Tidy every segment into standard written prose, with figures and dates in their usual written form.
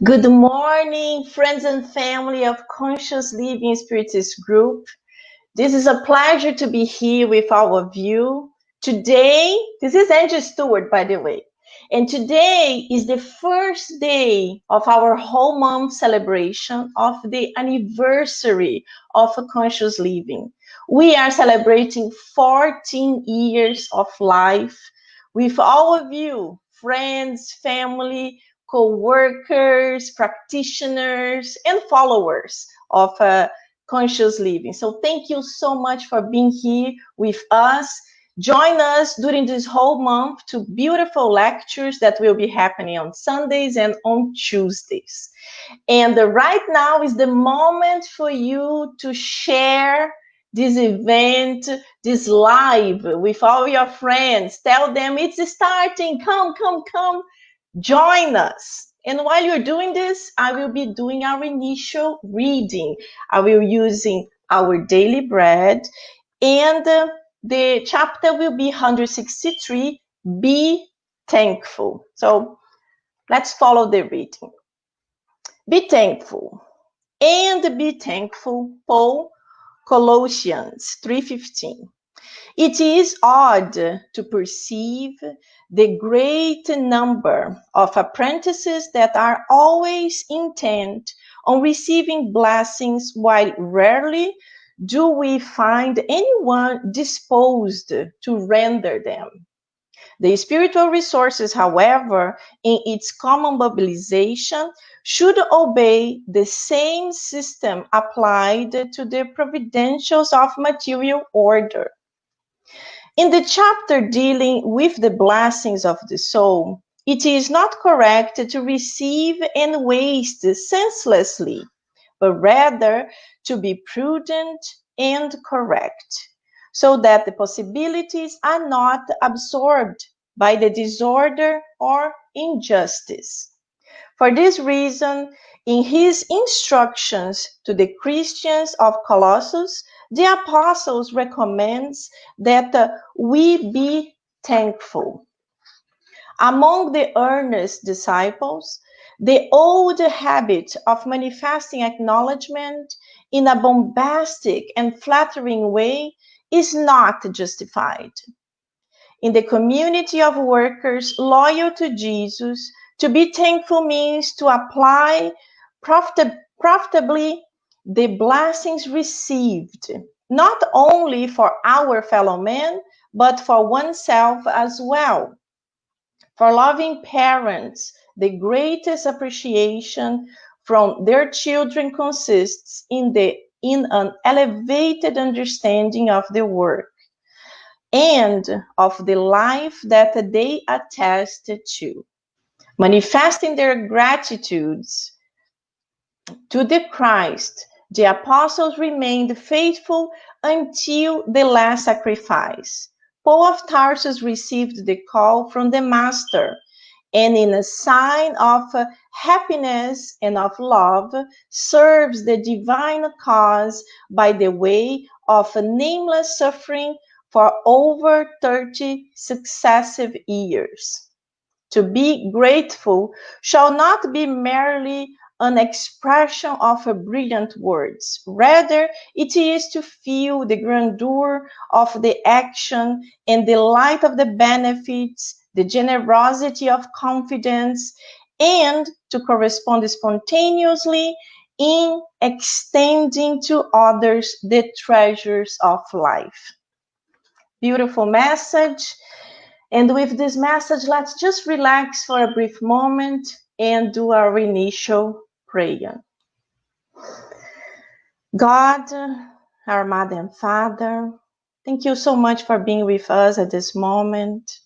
Good morning, friends and family of Conscious Living Spiritist Group. This is a pleasure to be here with all of you. Today, this is Angy Stewart, by the way. And today is the first day of our whole month celebration of the anniversary of Conscious Living. We are celebrating 14 years of life with all of you, friends, family, co-workers, practitioners, and followers of Conscious Living. So thank you so much for being here with us. Join us during this whole month to beautiful lectures that will be happening on Sundays and on Tuesdays. And right now is the moment for you to share this event, this live with all your friends. Tell them it's starting. Come, come, come. Join us. And while you're doing this, I will be doing our initial reading. I will be using our daily bread, and the chapter will be 163, Be Thankful. So let's follow the reading. Be thankful. And be thankful, Paul, Colossians 3:15. It is odd to perceive the great number of apprentices that are always intent on receiving blessings, while rarely do we find anyone disposed to render them. The spiritual resources, however, in its common mobilization, should obey the same system applied to the providentials of material order. In the chapter dealing with the blessings of the soul, it is not correct to receive and waste senselessly, but rather to be prudent and correct, so that the possibilities are not absorbed by the disorder or injustice. For this reason, in his instructions to the Christians of Colossus, the apostles recommends that we be thankful. Among the earnest disciples, the old habit of manifesting acknowledgement in a bombastic and flattering way is not justified. In the community of workers loyal to Jesus, to be thankful means to apply profitably the blessings received, not only for our fellow men, but for oneself as well. For loving parents, the greatest appreciation from their children consists in an elevated understanding of the work and of the life that they attest to. Manifesting their gratitudes to the Christ, the apostles remained faithful until the last sacrifice. Paul of Tarsus received the call from the Master, and in a sign of happiness and of love, serves the divine cause by the way of nameless suffering for over 30 successive years. To be grateful shall not be merely an expression of brilliant words. Rather, it is to feel the grandeur of the action and the light of the benefits, the generosity of confidence, and to correspond spontaneously in extending to others the treasures of life. Beautiful message. And with this message, let's just relax for a brief moment and do our initial prayer. God, our Mother and Father, thank you so much for being with us at this moment.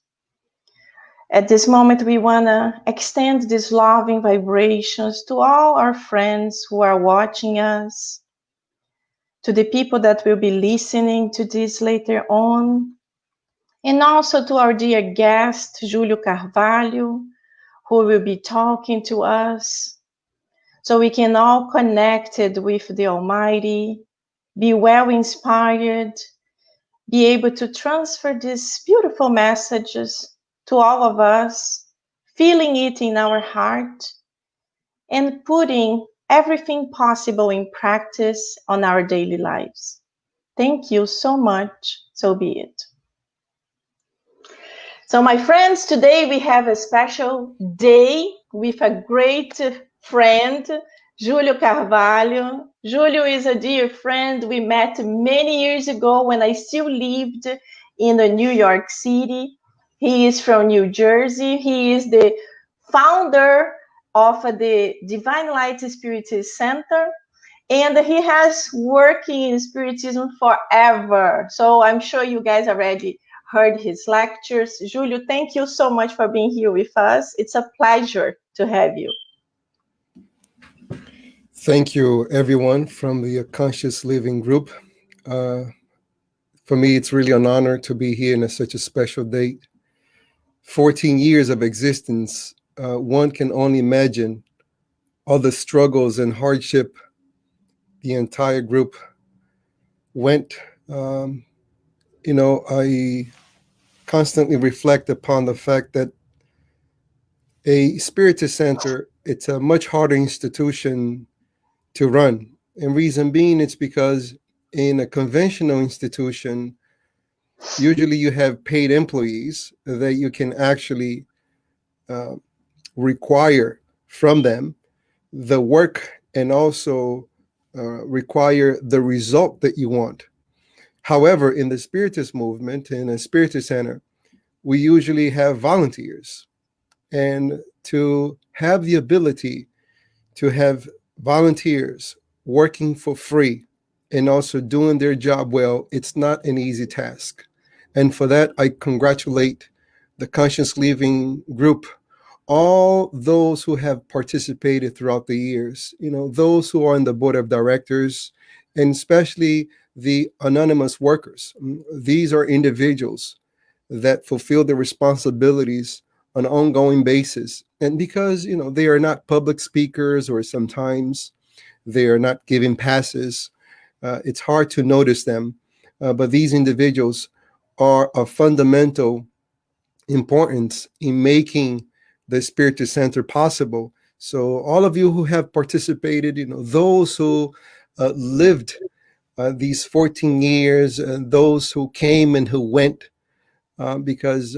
At this moment, we want to extend these loving vibrations to all our friends who are watching us, to the people that will be listening to this later on, and also to our dear guest, Julio Carvalho, who will be talking to us, so we can all connected with the Almighty, be well inspired, be able to transfer these beautiful messages to all of us, feeling it in our heart, and putting everything possible in practice on our daily lives. Thank you so much. So be it. So, my friends, today we have a special day with a great friend, Julio Carvalho. Julio is a dear friend. We met many years ago when I still lived in New York City. He is from New Jersey. He is the founder of the Divine Light Spiritist Center, and he has working in Spiritism forever. So I'm sure you guys already heard his lectures. Julio, thank you so much for being here with us. It's a pleasure to have you. Thank you, everyone from the Conscious Living Group. For me, it's really an honor to be here in such a special date. 14 years of existence, one can only imagine all the struggles and hardship the entire group went. I constantly reflect upon the fact that a Spiritist Center, it's a much harder institution to run. And reason being, it's because in a conventional institution, usually you have paid employees that you can actually uh, require from them the work and also require the result that you want. However, in the Spiritist movement, in a Spiritist Center, we usually have volunteers. And to have the ability to have volunteers working for free and also doing their job well, it's not an easy task. And for that, I congratulate the Conscious Living Group, all those who have participated throughout the years, those who are on the board of directors, and especially the anonymous workers. These are individuals that fulfill their responsibilities on an ongoing basis. And because, they are not public speakers or sometimes they are not giving passes, it's hard to notice them. But these individuals are of fundamental importance in making the Spiritist Center possible. So all of you who have participated, those who lived these 14 years, and those who came and who went, because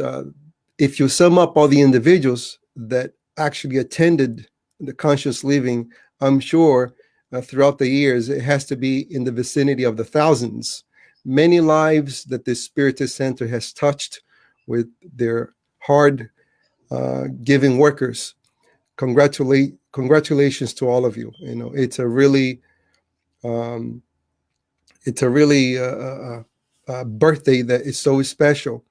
if you sum up all the individuals that actually attended the conscious living, I'm sure throughout the years, it has to be in the vicinity of the thousands. Many lives that the Spiritist Center has touched with their hard giving workers. Congratulations to all of you. It's a really um, birthday that is so special.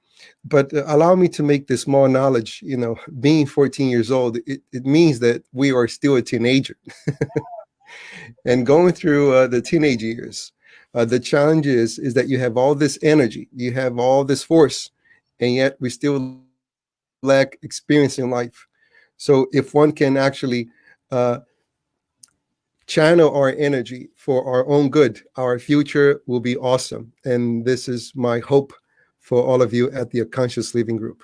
But allow me to make this small knowledge. Being 14 years old, it means that we are still a teenager. And going through the teenage years, the challenge is that you have all this energy, you have all this force, and yet we still lack experience in life. So if one can actually uh, channel our energy for our own good, our future will be awesome. And this is my hope for all of you at the Conscious Living Group.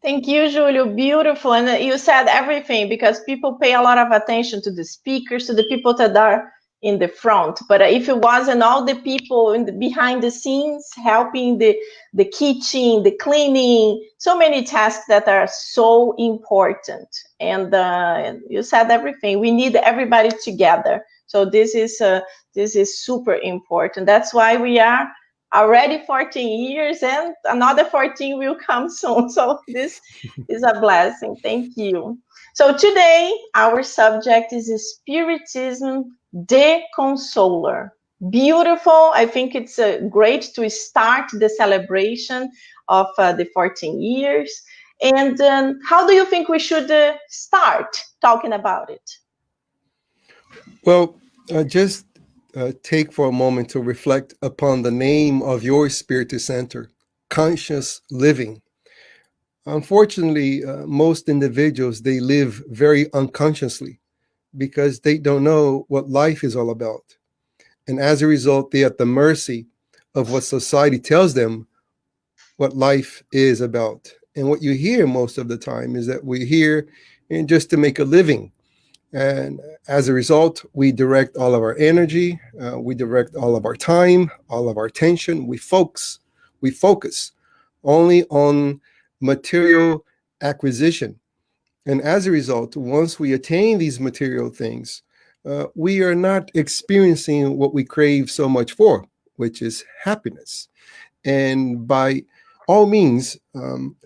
Thank you, Julio. Beautiful. And you said everything because people pay a lot of attention to the speakers, to the people that are in the front. But if it wasn't all the people behind the scenes helping the kitchen, the cleaning, so many tasks that are so important. And you said everything. We need everybody together. So this is super important. That's why we are already 14 years and another 14 will come soon. So this is a blessing. Thank you. So today our subject is Spiritism, the Consoler. Beautiful. I think it's great to start the celebration of the 14 years. And how do you think we should start talking about it? Well, just take for a moment to reflect upon the name of your Spiritist Center, Conscious Living. Unfortunately, most individuals, they live very unconsciously because they don't know what life is all about. And as a result, they're at the mercy of what society tells them what life is about. And what you hear most of the time is that we're here just to make a living. And as a result, we direct all of our energy, we direct all of our time, all of our attention. We focus only on material acquisition. And as a result, once we attain these material things, we are not experiencing what we crave so much for, which is happiness. And by all means,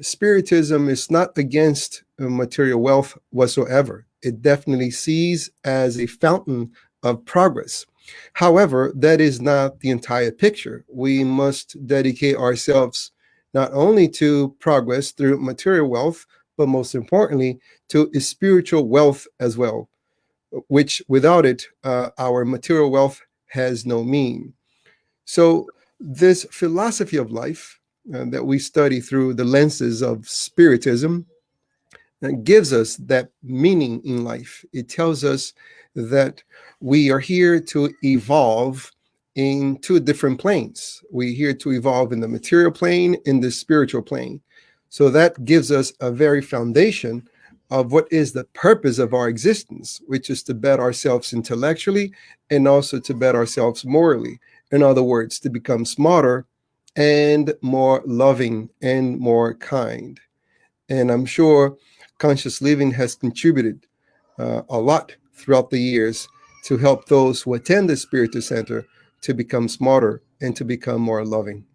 Spiritism is not against material wealth whatsoever. It definitely sees as a fountain of progress. However, that is not the entire picture. We must dedicate ourselves not only to progress through material wealth, but most importantly, to spiritual wealth as well, which without it, our material wealth has no meaning. So, this philosophy of life that we study through the lenses of Spiritism gives us that meaning in life. It tells us that we are here to evolve in two different planes. We're here to evolve in the material plane, in the spiritual plane. So that gives us a very foundation of what is the purpose of our existence, which is to better ourselves intellectually and also to better ourselves morally. In other words, to become smarter and more loving and more kind. And I'm sure conscious living has contributed a lot throughout the years to help those who attend the Spiritist Center to become smarter and to become more loving.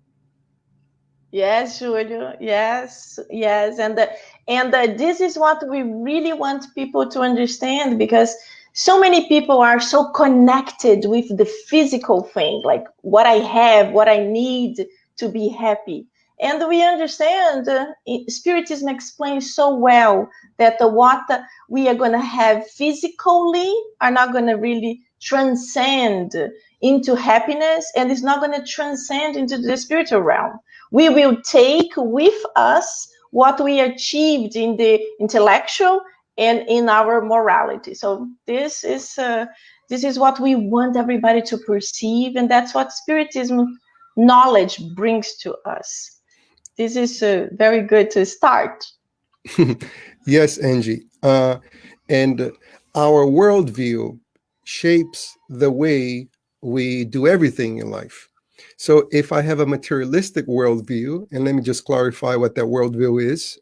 Yes, Julio. Yes, yes, and this is what we really want people to understand, because so many people are so connected with the physical thing, like what I have, what I need to be happy. And we understand, Spiritism explains so well that what we are going to have physically are not going to really transcend into happiness, and it's not going to transcend into the spiritual realm. We will take with us what we achieved in the intellectual and in our morality. So this is what we want everybody to perceive, and that's what Spiritism knowledge brings to us. This is very good to start. Yes, Angie. And our worldview shapes the way we do everything in life. So if I have a materialistic worldview, and let me just clarify what that worldview is,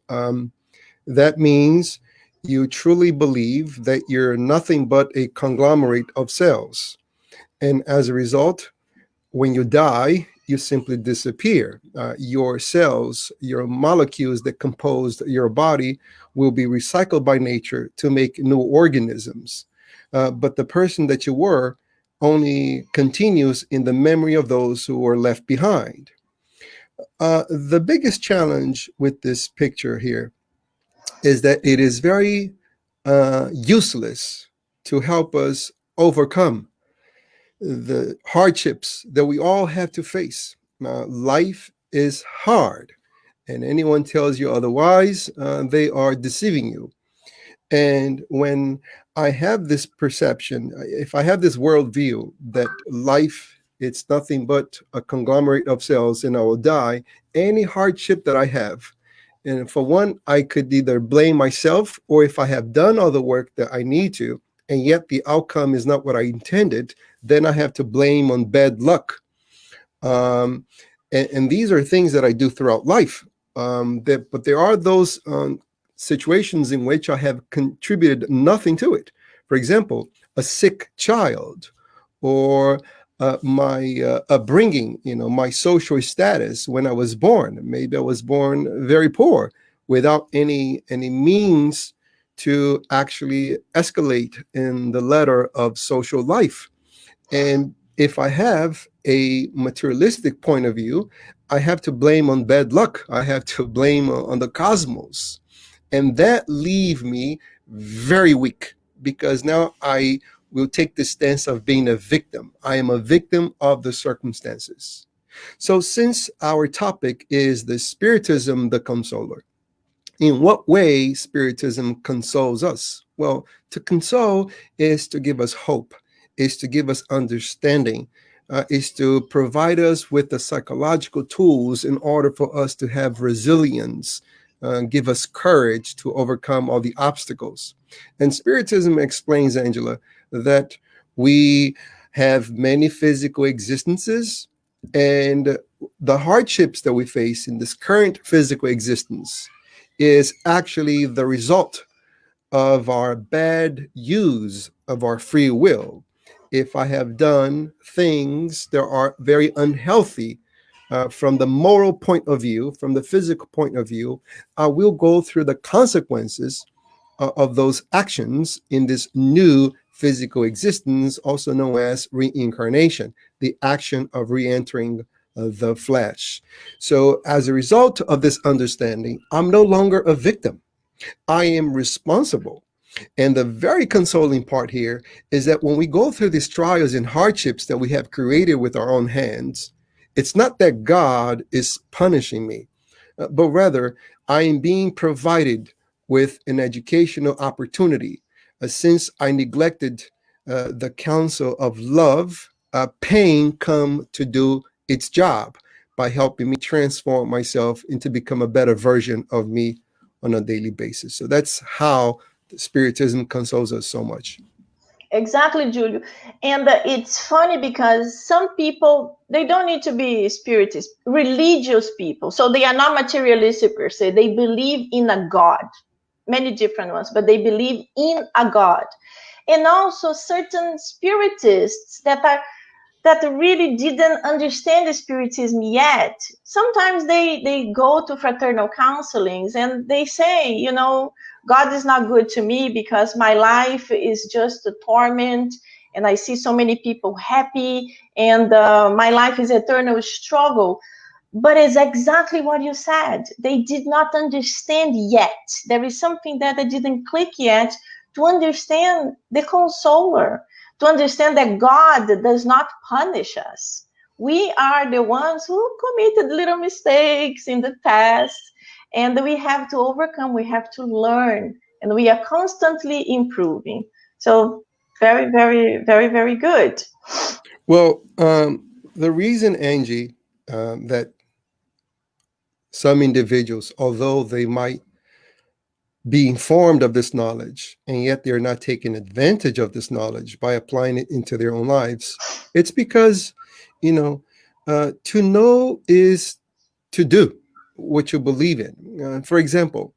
that means you truly believe that you're nothing but a conglomerate of cells. And as a result, when you die, you simply disappear. Your cells, your molecules that compose your body will be recycled by nature to make new organisms. But the person that you were only continues in the memory of those who were left behind. The biggest challenge with this picture here is that it is very useless to help us overcome the hardships that we all have to face. Life is hard, and anyone tells you otherwise, they are deceiving you. And when I have this perception, if I have this worldview that life it's nothing but a conglomerate of cells and I will die, any hardship that I have, and for one, I could either blame myself, or if I have done all the work that I need to, and yet the outcome is not what I intended, then I have to blame on bad luck. Um, and these are things that I do throughout life. But there are those situations in which I have contributed nothing to it. For example, a sick child, or my upbringing, my social status when I was born. Maybe I was born very poor, without any means to actually escalate in the ladder of social life. And if I have a materialistic point of view, I have to blame on bad luck. I have to blame on the cosmos. And that leave me very weak, because now I will take the stance of being a victim. I am a victim of the circumstances. So since our topic is the Spiritism, the Consoler, in what way Spiritism consoles us? Well, to console is to give us hope, is to give us understanding, is to provide us with the psychological tools in order for us to have resilience, give us courage to overcome all the obstacles. And Spiritism explains, Angela, that we have many physical existences, and the hardships that we face in this current physical existence is actually the result of our bad use of our free will. If I have done things that are very unhealthy from the moral point of view, from the physical point of view, I will go through the consequences of those actions in this new physical existence, also known as reincarnation, the action of re-entering the flesh. So, as a result of this understanding, I'm no longer a victim. I am responsible. And the very consoling part here is that when we go through these trials and hardships that we have created with our own hands, it's not that God is punishing me, but rather I am being provided with an educational opportunity. Since I neglected the counsel of love, pain come to do its job by helping me transform myself into become a better version of me on a daily basis. So that's how Spiritism consoles us so much. Exactly, Julio. And it's funny because some people, they don't need to be spiritists, religious people. So they are not materialistic per se. They believe in a God, many different ones, but they believe in a God. And also certain spiritists that really didn't understand the spiritism yet. Sometimes they go to fraternal counselings and they say, God is not good to me because my life is just a torment, and I see so many people happy, and my life is eternal struggle. But it's exactly what you said. They did not understand yet. There is something that they didn't click yet to understand the consoler, to understand that God does not punish us. We are the ones who committed little mistakes in the past, and we have to overcome, we have to learn, and we are constantly improving. So, very, very, very, very good. Well, the reason, Angie, that some individuals, although they might be informed of this knowledge and yet they're not taking advantage of this knowledge by applying it into their own lives, it's because, you know, to know is to do what you believe in. For example,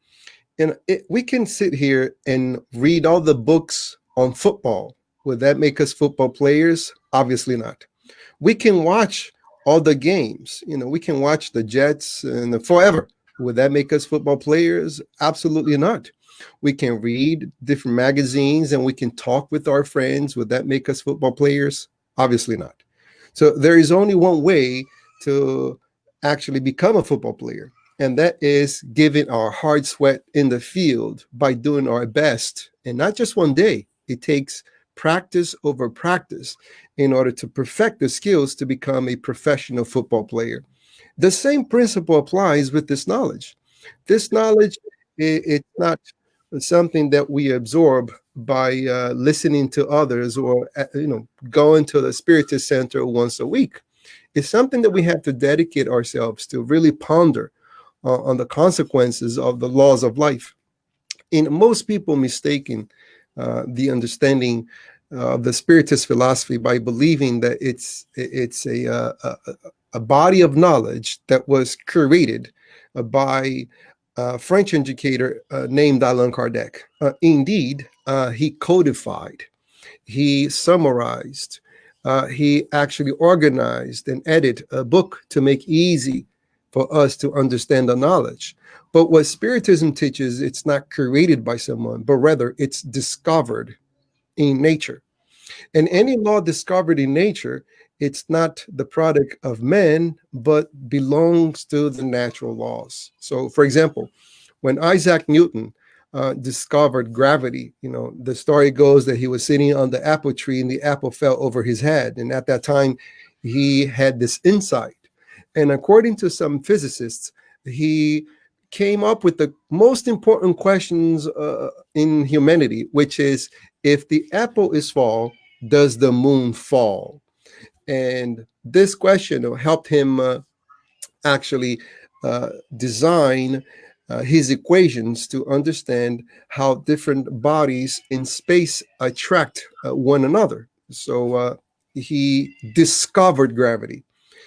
we can sit here and read all the books on football. Would that make us football players? Obviously not. We can watch all the games. We can watch the Jets and forever. Would that make us football players? Absolutely not. We can read different magazines and we can talk with our friends. Would that make us football players? Obviously not. So there is only one way to actually become a football player, and that is giving our hard sweat in the field by doing our best. And not just one day, it takes practice over practice in order to perfect the skills to become a professional football player. The same principle applies with this knowledge. This knowledge, it's not something that we absorb by listening to others or going to the Spiritist Center once a week. It's something that we have to dedicate ourselves to really ponder on the consequences of the laws of life. And most people mistaken the understanding of the Spiritist philosophy by believing that it's a body of knowledge that was created by a French educator named Allan Kardec. Indeed, he codified, he summarized, he actually organized and edited a book to make easy for us to understand the knowledge. But what Spiritism teaches, it's not created by someone, but rather it's discovered in nature. And any law discovered in nature, it's not the product of man, but belongs to the natural laws. So, for example, when Isaac Newton discovered gravity, the story goes that he was sitting on the apple tree and the apple fell over his head. And at that time, he had this insight. And according to some physicists, he came up with the most important questions in humanity, which is, if the apple is fall, does the moon fall? And this question helped him actually design his equations to understand how different bodies in space attract one another. So he discovered gravity.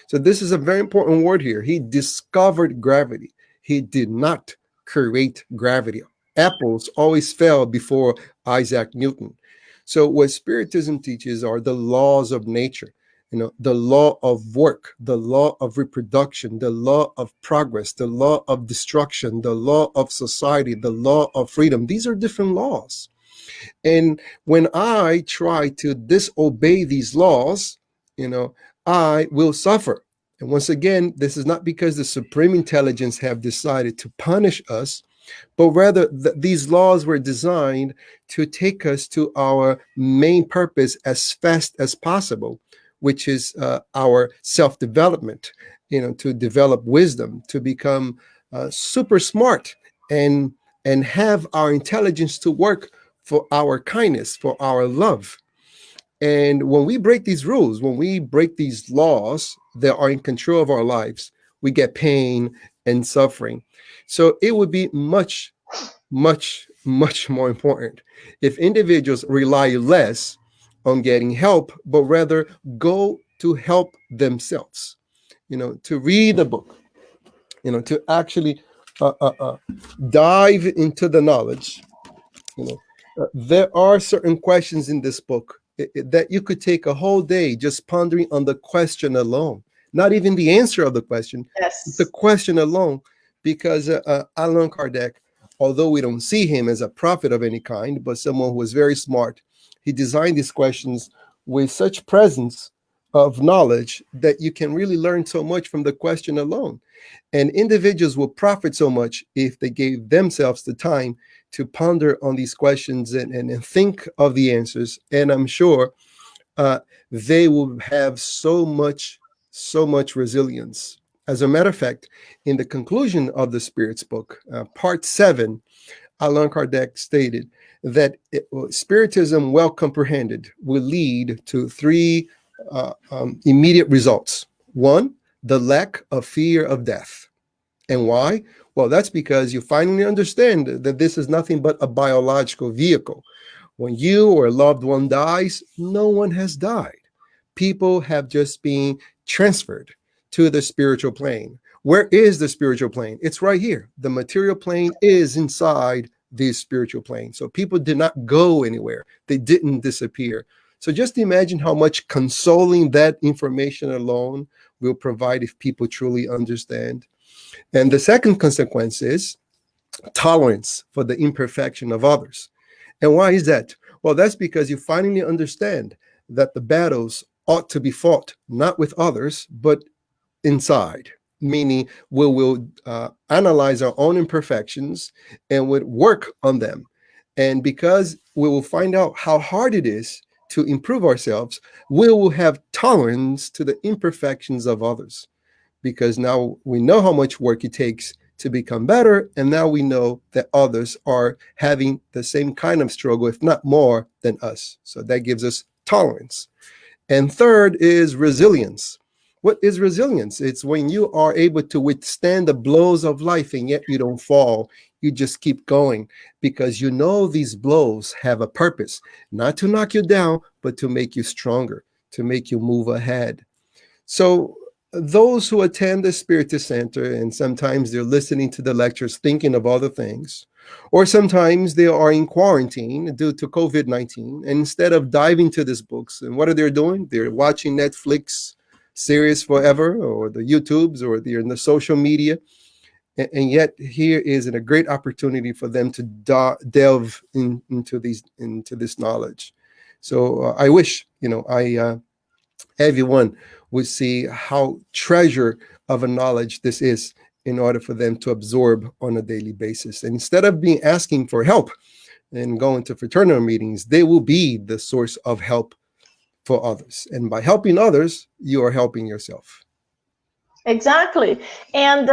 So this is a very important word here. He discovered gravity. He did not create gravity. Apples always fell before Isaac Newton. So what Spiritism teaches are the laws of nature. The law of work, the law of reproduction, the law of progress, the law of destruction, the law of society, the law of freedom. These are different laws. And when I try to disobey these laws, I will suffer. And once again, this is not because the supreme intelligence have decided to punish us, but rather these laws were designed to take us to our main purpose as fast as possible, which is our self-development, to develop wisdom, to become super smart, and have our intelligence to work for our kindness, for our love. And when we break these rules, when we break these laws that are in control of our lives, we get pain and suffering. So it would be much, much, much more important if individuals rely less on getting help, but rather go to help themselves, to read the book, to actually dive into the knowledge. There are certain questions in this book that you could take a whole day just pondering on the question alone, not even the answer of the question, the Yes. question alone, because Allan Kardec, although we don't see him as a prophet of any kind, but someone who was very smart, he designed these questions with such presence of knowledge that you can really learn so much from the question alone. And individuals will profit so much if they gave themselves the time to ponder on these questions and think of the answers. And I'm sure they will have so much resilience. As a matter of fact, in the conclusion of the Spirit's book, part 7, Allan Kardec stated that Spiritism, well comprehended, will lead to 3 immediate results. 1, the lack of fear of death. And why? Well, that's because you finally understand that this is nothing but a biological vehicle. When you or a loved one dies, no one has died. People have just been transferred to the spiritual plane. Where is the spiritual plane? It's right here. The material plane is inside the spiritual plane. So people did not go anywhere. They didn't disappear. So just imagine how much consoling that information alone will provide if people truly understand. And the second consequence is tolerance for the imperfection of others. And why is that? Well, that's because you finally understand that the battles ought to be fought not with others, but inside, meaning we will analyze our own imperfections and would work on them. And because we will find out how hard it is to improve ourselves, we will have tolerance to the imperfections of others, because now we know how much work it takes to become better, and now we know that others are having the same kind of struggle, if not more than us. So that gives us tolerance. And third is resilience. What is resilience? It's when you are able to withstand the blows of life and yet you don't fall. You just keep going because you know these blows have a purpose, not to knock you down, but to make you stronger, to make you move ahead. So those who attend the Spiritist Center, and sometimes they're listening to the lectures thinking of other things, or sometimes they are in quarantine due to COVID-19, and instead of diving to these books, and what are they doing? They're watching Netflix series forever, or the YouTubes, or they're in the social media. And yet here is a great opportunity for them to delve into this knowledge. So I wish, everyone would see how treasure of a knowledge this is in order for them to absorb on a daily basis. And instead of being asking for help and going to fraternal meetings, they will be the source of help for others. And by helping others, you are helping yourself. Exactly. And,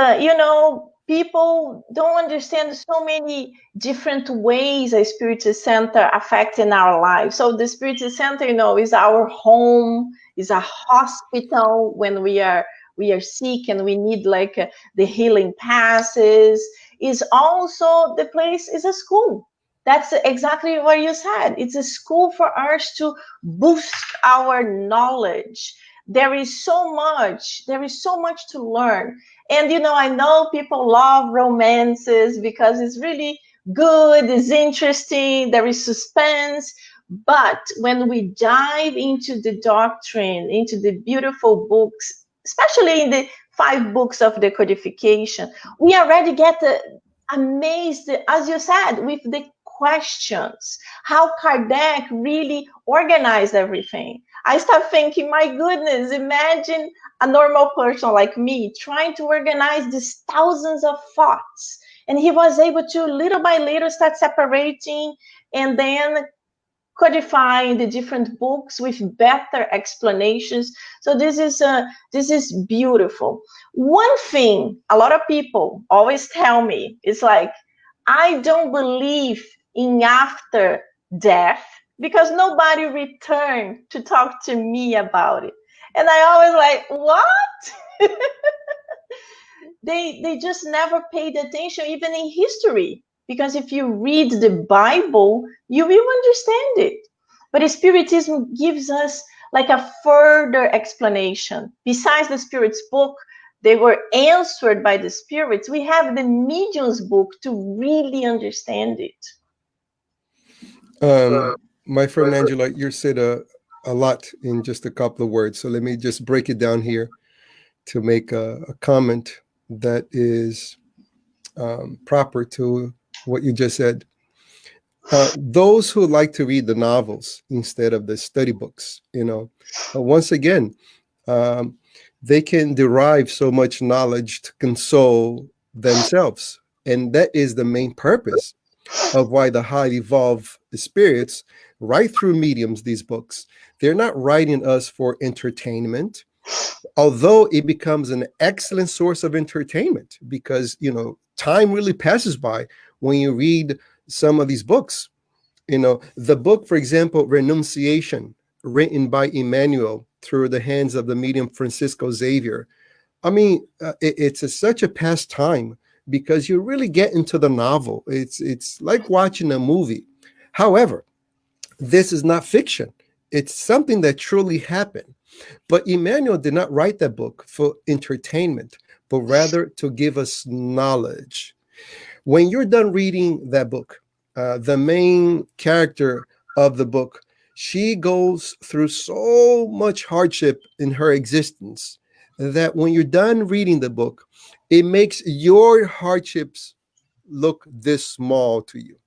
people don't understand so many different ways a Spiritist Center affecting our lives. So the Spiritist Center, is our home, is a hospital when we are we are sick and we need like the healing passes, is also the place is a school. That's exactly what you said. It's a school for us to boost our knowledge. There is so much to learn. And I know people love romances because it's really good, it's interesting, there is suspense. But when we dive into the doctrine, into the beautiful books, especially in the 5 books of the codification, we already get amazed, as you said, with the questions, how Kardec really organized everything. I start thinking, my goodness, imagine a normal person like me trying to organize these thousands of thoughts. And he was able to, little by little, start separating and then codifying the different books with better explanations. So this is beautiful. One thing a lot of people always tell me is like, I don't believe in after death because nobody returned to talk to me about it. And I always like, what? They just never paid attention, even in history. Because if you read the Bible, you will understand it. But Spiritism gives us like a further explanation. Besides the Spirit's book, they were answered by the spirits. We have the medium's book to really understand it. My friend Angela, you said a lot in just a couple of words. So let me just break it down here to make a comment that is proper to what you just said. Those who like to read the novels instead of the study books, once again, they can derive so much knowledge to console themselves. And that is the main purpose of why the highly evolved spirits write through mediums these books. They're not writing us for entertainment, although it becomes an excellent source of entertainment because, time really passes by when you read some of these books. The book, for example, Renunciation, written by Emmanuel through the hands of the medium Francisco Xavier. I mean, it's such a pastime because you really get into the novel. It's like watching a movie. However, this is not fiction. It's something that truly happened. But Emmanuel did not write that book for entertainment, but rather to give us knowledge. When you're done reading that book, the main character of the book, she goes through so much hardship in her existence that when you're done reading the book, it makes your hardships look this small to you.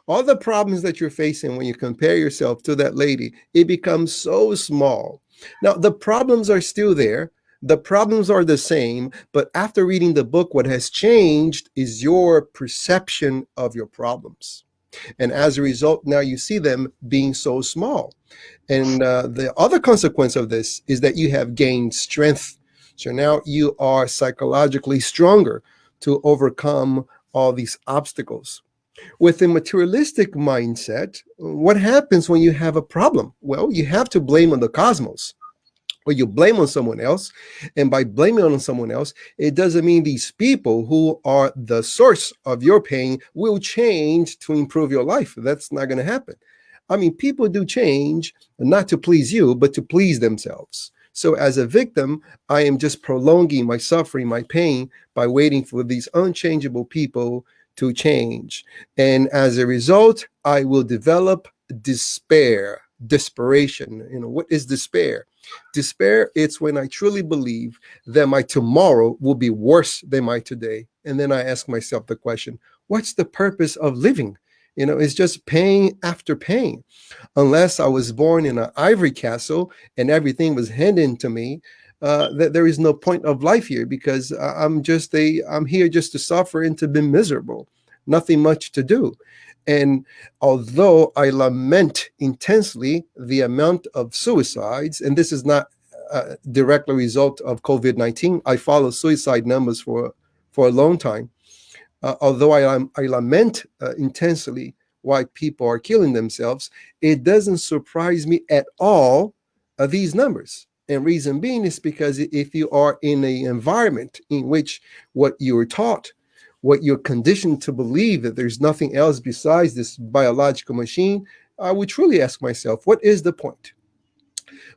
All the problems that you're facing when you compare yourself to that lady, it becomes so small. Now, the problems are still there. The problems are the same, but after reading the book, what has changed is your perception of your problems. And as a result, now you see them being so small. And the other consequence of this is that you have gained strength. So now you are psychologically stronger to overcome all these obstacles. With a materialistic mindset, what happens when you have a problem? Well, you have to blame on the cosmos, or you blame on someone else. And by blaming on someone else, it doesn't mean these people who are the source of your pain will change to improve your life. That's not going to happen. I mean, people do change not to please you, but to please themselves. So as a victim, I am just prolonging my suffering, my pain, by waiting for these unchangeable people to change. And as a result, I will develop desperation. What is despair? Despair, it's when I truly believe that my tomorrow will be worse than my today. And then I ask myself the question, what's the purpose of living? It's just pain after pain. Unless I was born in an ivory castle and everything was handed to me, that there is no point of life here because I'm here just to suffer and to be miserable. Nothing much to do. And although I lament intensely the amount of suicides, and this is not a direct result of COVID-19, I follow suicide numbers for a long time. Although I lament intensely why people are killing themselves, it doesn't surprise me at all, these numbers. And reason being is because if you are in an environment in which what you were taught, what you're conditioned to believe, that there's nothing else besides this biological machine, I would truly ask myself, what is the point?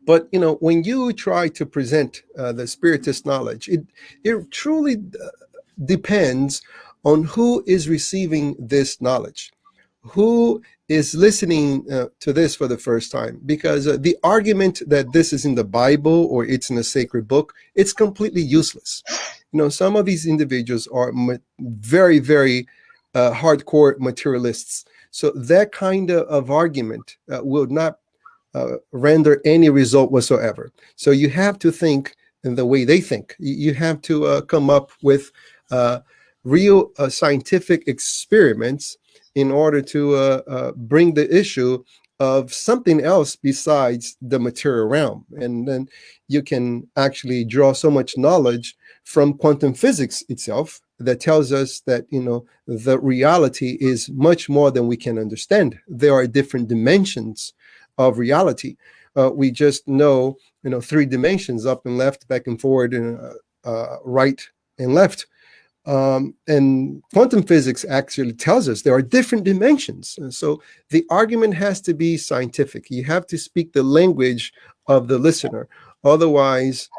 But when you try to present the spiritist knowledge, it truly depends on who is receiving this knowledge, who is listening to this for the first time. Because the argument that this is in the Bible or it's in a sacred book, it's completely useless. Some of these individuals are very, very hardcore materialists. So that kind of argument will not render any result whatsoever. So you have to think in the way they think. You have to come up with real scientific experiments in order to bring the issue of something else besides the material realm. And then you can actually draw so much knowledge from quantum physics itself that tells us that, the reality is much more than we can understand. There are different dimensions of reality. We just know, 3 dimensions, up and left, back and forward, and right and left. And quantum physics actually tells us there are different dimensions. And so the argument has to be scientific. You have to speak the language of the listener. Otherwise,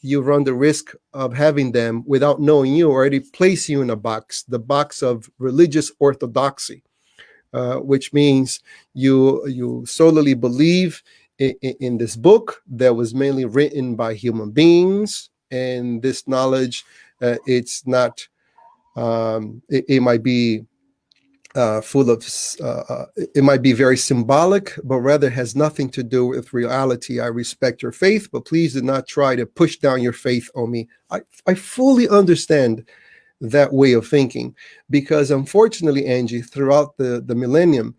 you run the risk of having them, without knowing you, already place you in a box, the box of religious orthodoxy. Which means you solely believe in this book that was mainly written by human beings, and this knowledge, it's not. It might be full of. It might be very symbolic, but rather has nothing to do with reality. I respect your faith, but please do not try to push down your faith on me. I fully understand that way of thinking, because unfortunately, Angie, throughout the millennium,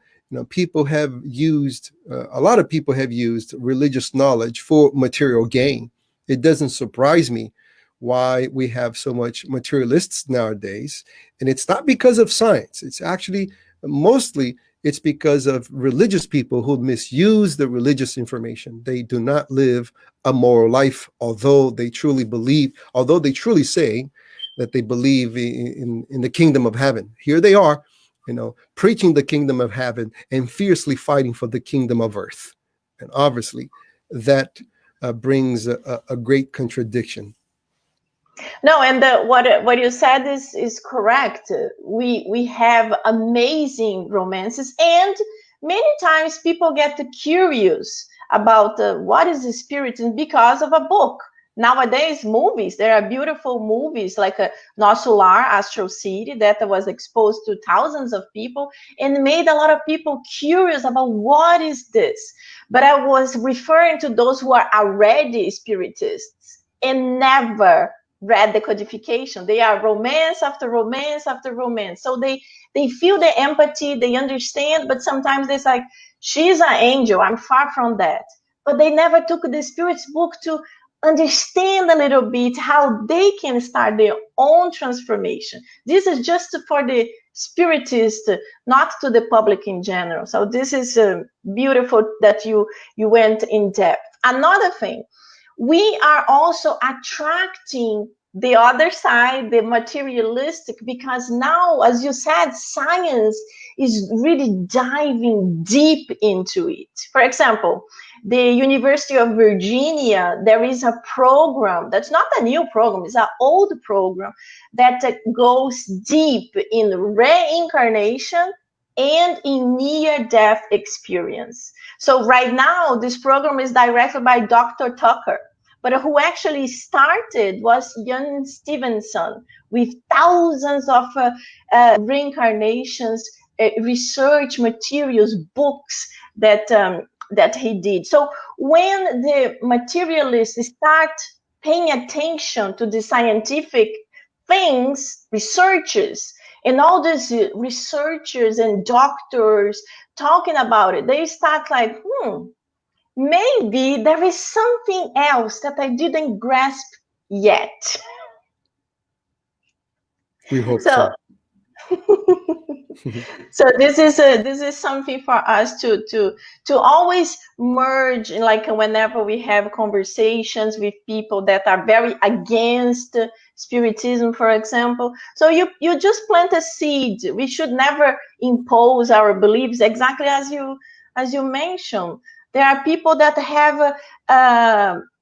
people have used a lot of people have used religious knowledge for material gain. It doesn't surprise me why we have so much materialists nowadays, and it's not because of science. It's actually mostly it's because of religious people who misuse the religious information. They do not live a moral life, although they truly say that they believe in the kingdom of heaven. Here they are, preaching the kingdom of heaven and fiercely fighting for the kingdom of earth. And obviously, that brings a great contradiction. No, and what you said is correct. We have amazing romances, and many times people get curious about what is the Spiritism because of a book. Nowadays, movies, there are beautiful movies like Nosso Lar, Astral City, that was exposed to thousands of people and made a lot of people curious about what is this. But I was referring to those who are already Spiritists and never read the codification. They are romance after romance after romance. So they feel the empathy, they understand, but sometimes it's like, she's an angel, I'm far from that. But they never took the Spirit's book to understand a little bit how they can start their own transformation. This is just for the Spiritist, not to the public in general. So this is beautiful that you went in depth. Another thing, we are also attracting the other side, the materialistic, because now, as you said, science is really diving deep into it. For example, the University of Virginia, there is a program that's not a new program, it's an old program that goes deep in reincarnation and in near-death experience. So right now, this program is directed by Dr. Tucker, but who actually started was Jan Stevenson with thousands of reincarnations, research materials, books that he did. So when the materialists start paying attention to the scientific things, researchers, and all these researchers and doctors talking about it, they start like, maybe there is something else that I didn't grasp yet. We hope so. So this is something for us to always merge, like whenever we have conversations with people that are very against spiritism, for example. So you just plant a seed. We should never impose our beliefs, exactly as you mentioned. There are people that have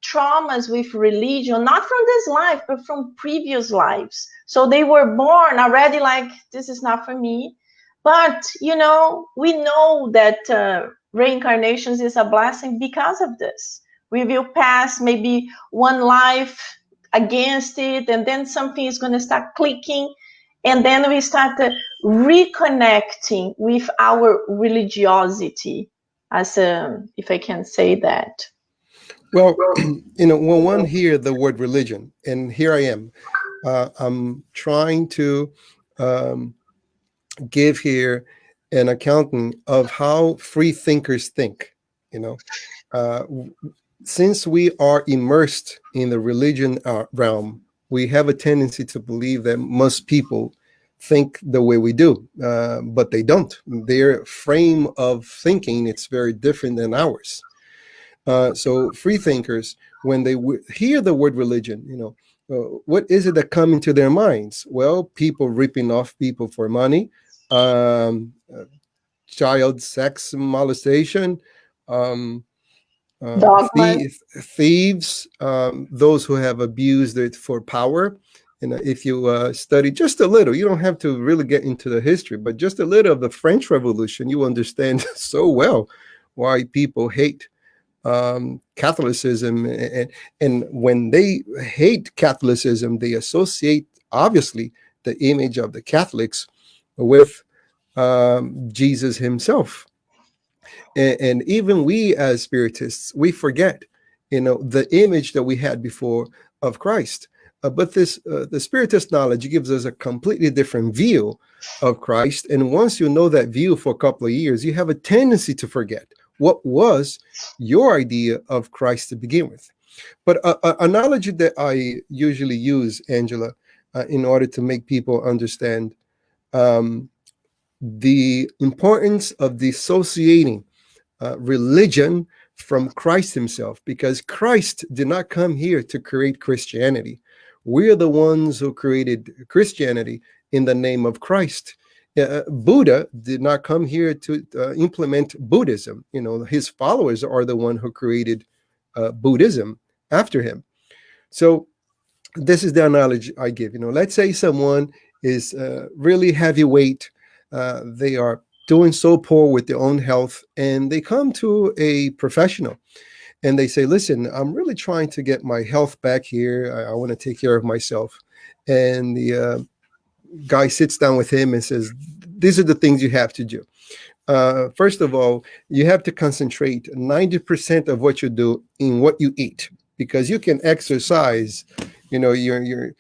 traumas with religion, not from this life, but from previous lives. So they were born already like, this is not for me. But, we know that reincarnations is a blessing because of this. We will pass maybe one life against it, and then something is going to start clicking, and then we start reconnecting with our religiosity, as if I can say that. Well, when one hear the word religion, and here I am, I'm trying to um, give here an accounting of how free thinkers think. You know, uh, since we are immersed in the religion realm, we have a tendency to believe that most people think the way we do, but they don't. Their frame of thinking, it's very different than ours. So free thinkers, when they hear the word religion, what is it that come into their minds? Well, people ripping off people for money, um, uh, child sex molestation, um, Dogmas. thieves, those who have abused it for power. And if you study just a little, you don't have to really get into the history, but just a little of the French Revolution, you understand so well why people hate Catholicism, and when they hate Catholicism, they associate obviously the image of the Catholics with Jesus himself, and even we as Spiritists, we forget, the image that we had before of Christ. But the Spiritist knowledge gives us a completely different view of Christ, and once you know that view for a couple of years, you have a tendency to forget what was your idea of Christ to begin with. But an analogy that I usually use, Angela, in order to make people understand um, the importance of dissociating religion from Christ himself, because Christ did not come here to create Christianity. We're the ones who created Christianity in the name of Christ. Buddha did not come here to implement Buddhism. His followers are the one who created Buddhism after him. So this is the analogy I give. Let's say someone is really heavyweight. They are doing so poor with their own health, and they come to a professional and they say, listen, I'm really trying to get my health back here. I want to take care of myself. And the guy sits down with him and says, these are the things you have to do. First of all, you have to concentrate 90% of what you do in what you eat, because you can exercise, your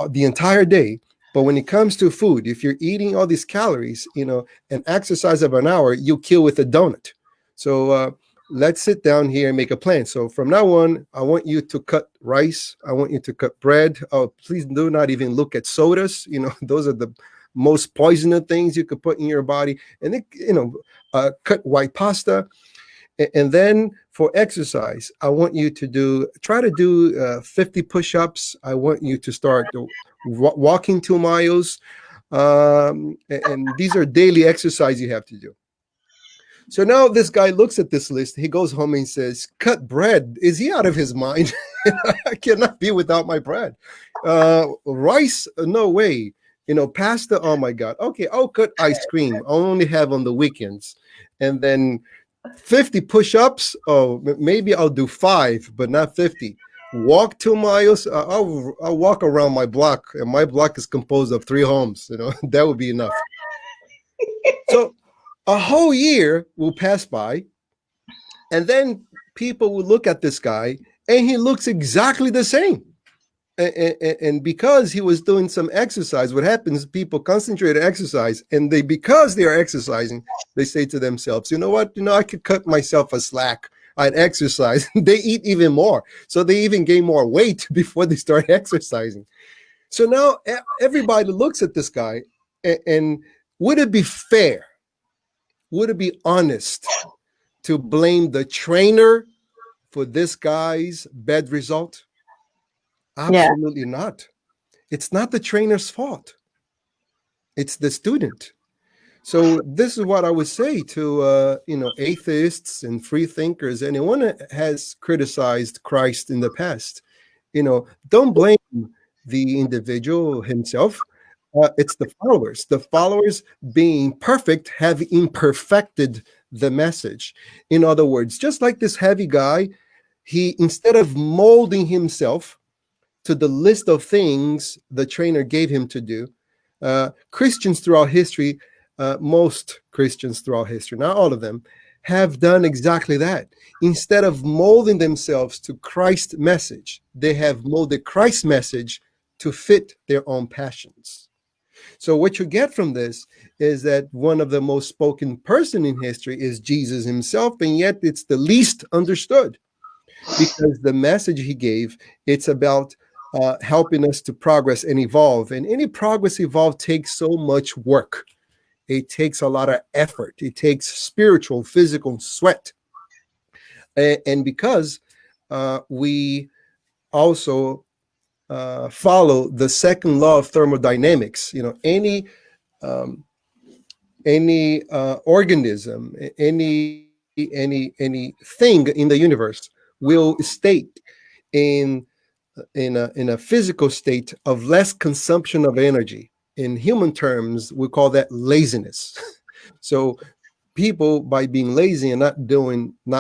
the entire day. But when it comes to food, if you're eating all these calories, an exercise of an hour, you kill with a donut. So let's sit down here and make a plan. So from now on, I want you to cut rice. I want you to cut bread. Oh, please do not even look at sodas. Those are the most poisonous things you could put in your body. And then, cut white pasta. And then for exercise, I want you to try to do 50 push-ups. I want you to start walking 2 miles. And these are daily exercise you have to do. So now this guy looks at this list. He goes home and says, cut bread. Is he out of his mind? I cannot be without my bread. Rice, no way. Pasta, oh my God. Okay, I'll cut ice cream. I'll only have on the weekends. And then 50 push-ups. Oh, maybe I'll do 5, but not 50. Walk 2 miles. I'll walk around my block, and my block is composed of 3 homes. That would be enough. So a whole year will pass by, and then people will look at this guy, and he looks exactly the same. And because he was doing some exercise, what happens, people concentrate on exercise, and because they are exercising, they say to themselves, you know what, I could cut myself a slack. I'd exercise. They eat even more. So they even gain more weight before they start exercising. So now everybody looks at this guy, And would it be fair? Would it be honest to blame the trainer for this guy's bad result? Yeah. Absolutely not. It's not the trainer's fault. It's the student. So this is what I would say to atheists and free thinkers, anyone that has criticized Christ in the past. Don't blame the individual himself. It's the followers. The followers, being perfect, have imperfected the message. In other words, just like this heavy guy, he, instead of molding himself to the list of things the trainer gave him to do, Christians throughout history, most Christians throughout history, not all of them, have done exactly that. Instead of molding themselves to Christ's message, they have molded Christ's message to fit their own passions. So what you get from this is that one of the most spoken person in history is Jesus himself, and yet it's the least understood, because the message he gave, it's about helping us to progress and evolve. And any progress evolve takes so much work. It takes a lot of effort. It takes spiritual, physical sweat. And because we also follow the second law of thermodynamics, any organism, any thing in the universe will state in a physical state of less consumption of energy. In human terms, we call that laziness. So people, by being lazy and not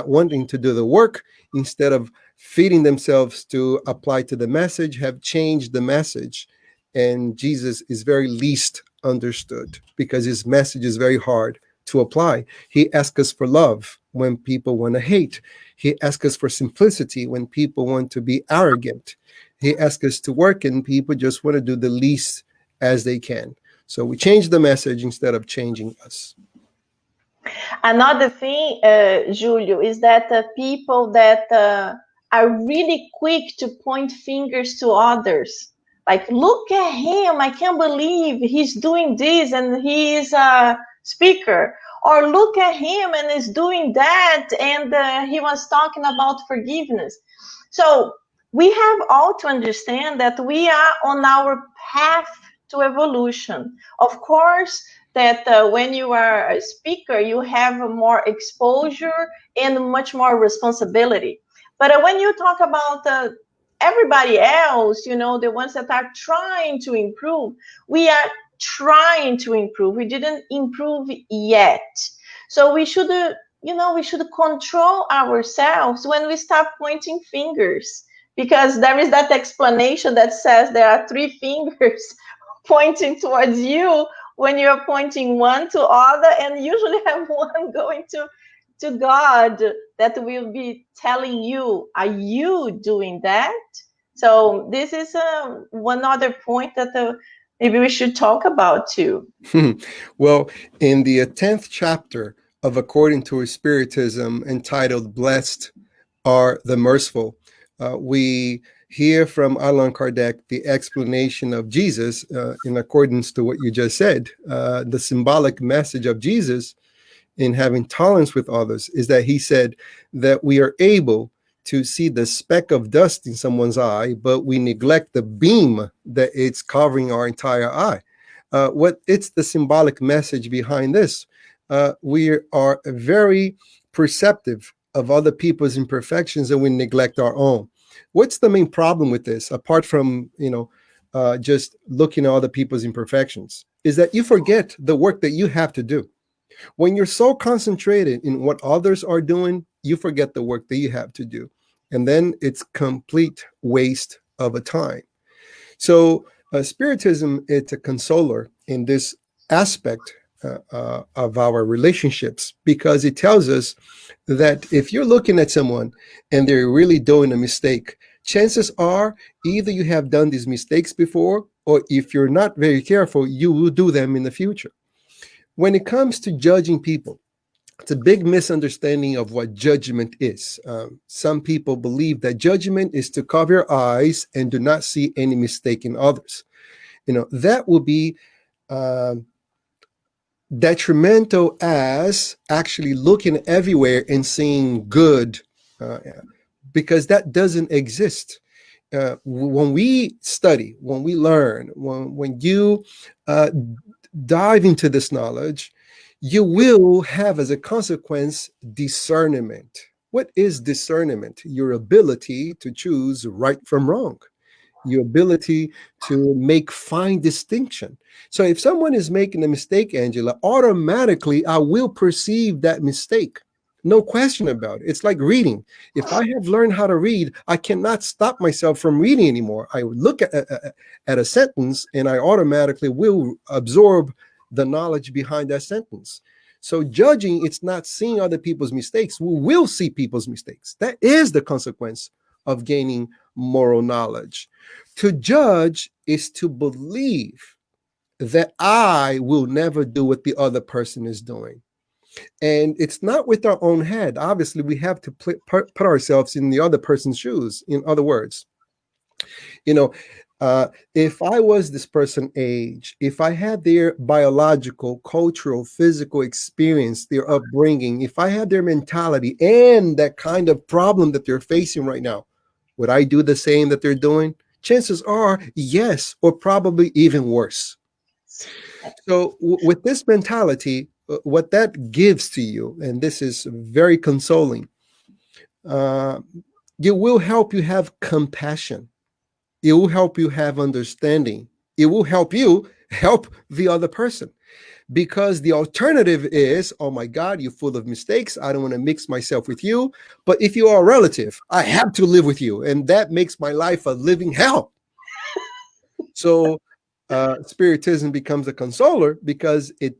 wanting to do the work, instead of feeding themselves to apply to the message, have changed the message. And Jesus is very least understood because his message is very hard to apply. He asks us for love when people want to hate. He asks us for simplicity when people want to be arrogant. He asks us to work and people just want to do the least as they can. So we change the message instead of changing us. Another thing, Julio, is that people that are really quick to point fingers to others. Like, look at him, I can't believe he's doing this and he is a speaker. Or look at him and he's doing that and he was talking about forgiveness. So we have all to understand that we are on our path to evolution. Of course, that when you are a speaker, you have more exposure and much more responsibility. But when you talk about everybody else, the ones that are trying to improve, we are trying to improve. We didn't improve yet. So we should, we should control ourselves when we start pointing fingers, because there is that explanation that says there are three fingers pointing towards you when you're pointing one to other, and usually have one going to God that will be telling you, are you doing that? So this is one other point that maybe we should talk about too. Well, in the 10th chapter of According to Spiritism, entitled Blessed Are the Merciful, we hear from Allan Kardec the explanation of Jesus in accordance to what you just said. The symbolic message of Jesus in having tolerance with others is that he said that we are able to see the speck of dust in someone's eye, but we neglect the beam that it's covering our entire eye. What it's the symbolic message behind this. We are very perceptive of other people's imperfections and we neglect our own. What's the main problem with this, apart from just looking at other people's imperfections, is that you forget the work that you have to do. When you're so concentrated in what others are doing, you forget the work that you have to do. And then it's complete waste of a time. So Spiritism, it's a consoler in this aspect of our relationships, because it tells us that if you're looking at someone and they're really doing a mistake, chances are either you have done these mistakes before, or if you're not very careful, you will do them in the future. When it comes to judging people, it's a big misunderstanding of what judgment is. Some people believe that judgment is to cover your eyes and do not see any mistake in others. That will be Detrimental as actually looking everywhere and seeing good, uh, because that doesn't exist. When we study, when we learn, when you uh, dive into this knowledge, you will have as a consequence discernment. What is discernment? Your ability to choose right from wrong, your ability to make fine distinction. So if someone is making a mistake, Angela, automatically I will perceive that mistake. No question about it. It's like reading. If I have learned how to read, I cannot stop myself from reading anymore. I look at a sentence and I automatically will absorb the knowledge behind that sentence. So judging, it's not seeing other people's mistakes. We will see people's mistakes. That is the consequence of gaining moral knowledge. To judge is to believe that I will never do what the other person is doing. And it's not with our own head. Obviously, we have to put ourselves in the other person's shoes. In other words, you know, if I was this person's age, if I had their biological, cultural, physical experience, their upbringing, if I had their mentality and that kind of problem that they're facing right now, would I do the same that they're doing? Chances are yes, or probably even worse. So with this mentality, what that gives to you, and this is very consoling, uh, it will help you have compassion. It will help you have understanding. It will help you help the other person. Because the alternative is, oh my God, you're full of mistakes. I don't want to mix myself with you. But if you are a relative, I have to live with you. And that makes my life a living hell. So Spiritism becomes a consoler because it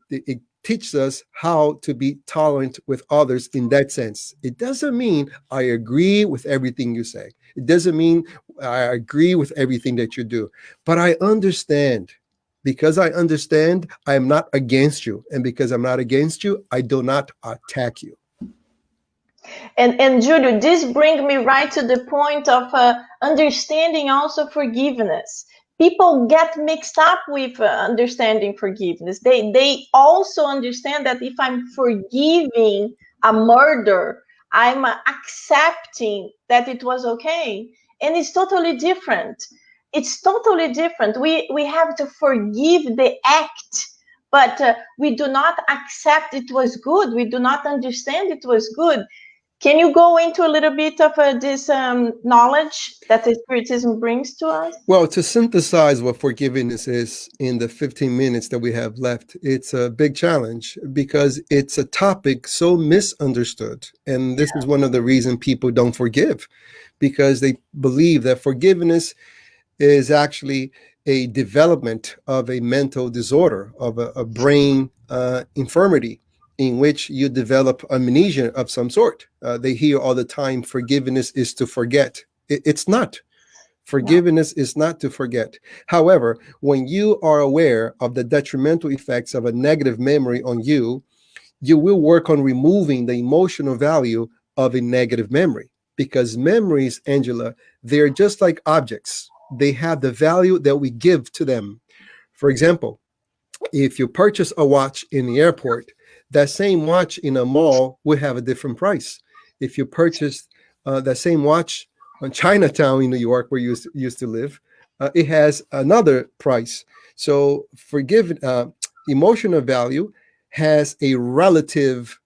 teaches us how to be tolerant with others in that sense. It doesn't mean I agree with everything you say. It doesn't mean I agree with everything that you do. But I understand. Because I understand, I am not against you. And because I'm not against you, I do not attack you. And Julio, this brings me right to the point of understanding also forgiveness. People get mixed up with understanding forgiveness. They also understand that if I'm forgiving a murder, I'm accepting that it was okay, and it's totally different. It's totally different. We have to forgive the act, but we do not accept it was good. We do not understand it was good. Can you go into a little bit of this knowledge that the Spiritism brings to us? Well, to synthesize what forgiveness is in the 15 minutes that we have left, it's a big challenge because it's a topic so misunderstood. And this is one of the reasons people don't forgive, because they believe that forgiveness is actually a development of a mental disorder, of a brain infirmity, in which you develop amnesia of some sort. They hear all the time, forgiveness is to forget. It's not. Forgiveness is not to forget. However, when you are aware of the detrimental effects of a negative memory on you, you will work on removing the emotional value of a negative memory. Because memories, Angela, they're just like objects. They have the value that we give to them. For example, if you purchase a watch in the airport, that same watch in a mall will have a different price. If you purchase that same watch on Chinatown in New York, where you used to live, it has another price. So emotional value has a relative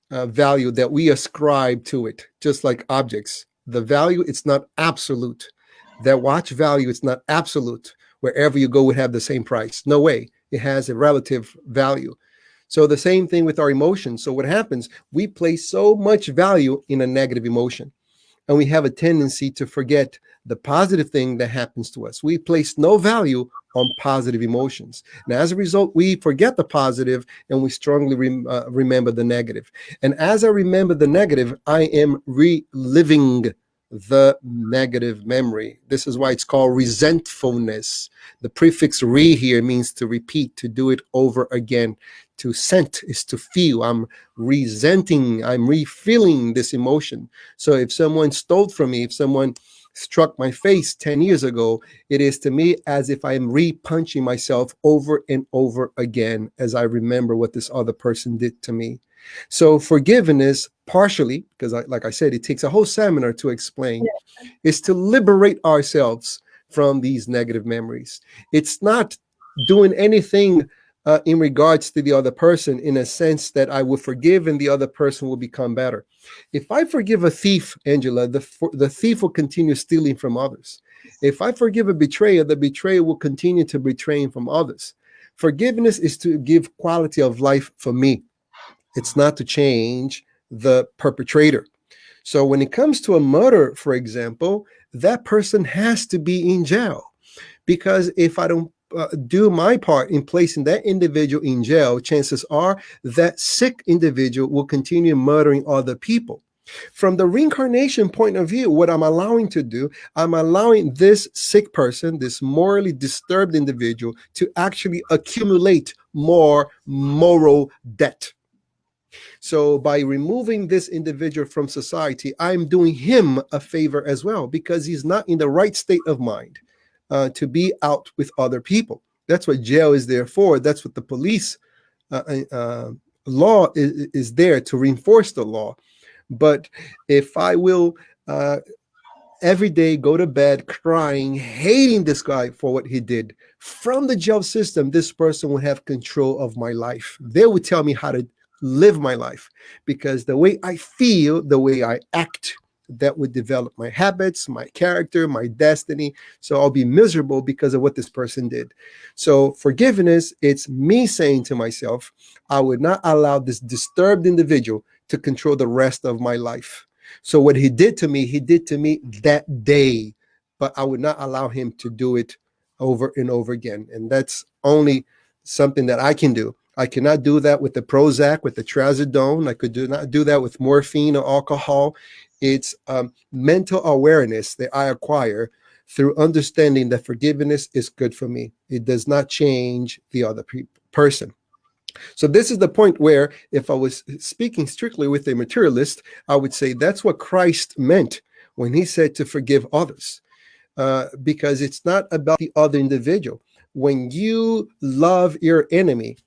value that we ascribe to it, just like objects. The value, it's not absolute. That watch value, it's not absolute. Wherever you go would have the same price. No way. It has a relative value. So the same thing with our emotions. So what happens, we place so much value in a negative emotion, and we have a tendency to forget the positive thing that happens to us. We place no value on positive emotions. And as a result, we forget the positive and we strongly remember the negative. And as I remember the negative, I am reliving the negative memory. This is why it's called resentfulness. The prefix re here means to repeat, to do it over again. To scent is to feel. I'm resenting, I'm re-feeling this emotion. So if someone stole from me, if someone struck my face 10 years ago, it is to me as if I am re-punching myself over and over again as I remember what this other person did to me. So forgiveness, partially, because like I said, it takes a whole seminar to explain, is to liberate ourselves from these negative memories. It's not doing anything in regards to the other person in a sense that I will forgive and the other person will become better. If I forgive a thief, Angela, the thief will continue stealing from others. If I forgive a betrayer, the betrayer will continue to betray from others. Forgiveness is to give quality of life for me. It's not to change the perpetrator. So when it comes to a murder, for example, that person has to be in jail, because if I don't do my part in placing that individual in jail, chances are that sick individual will continue murdering other people. From the reincarnation point of view, what I'm allowing to do, I'm allowing this sick person, this morally disturbed individual, to actually accumulate more moral debt. So by removing this individual from society, I'm doing him a favor as well, because he's not in the right state of mind to be out with other people. That's what jail is there for. That's what the police law is there to reinforce the law. But if I will every day go to bed crying, hating this guy for what he did, from the jail system, this person would have control of my life. They would tell me how to live my life, because the way I feel, the way I act, that would develop my habits, my character, my destiny. So I'll be miserable because of what this person did. So forgiveness, it's me saying to myself, I would not allow this disturbed individual to control the rest of my life. So what he did to me, he did to me that day, but I would not allow him to do it over and over again. And that's only something that I can do. I cannot do that with the Prozac, with the Trazodone. I could not do that with morphine or alcohol. It's mental awareness that I acquire through understanding that forgiveness is good for me. It does not change the other person. So this is the point where if I was speaking strictly with a materialist, I would say that's what Christ meant when he said to forgive others, because it's not about the other individual. When you love your enemy,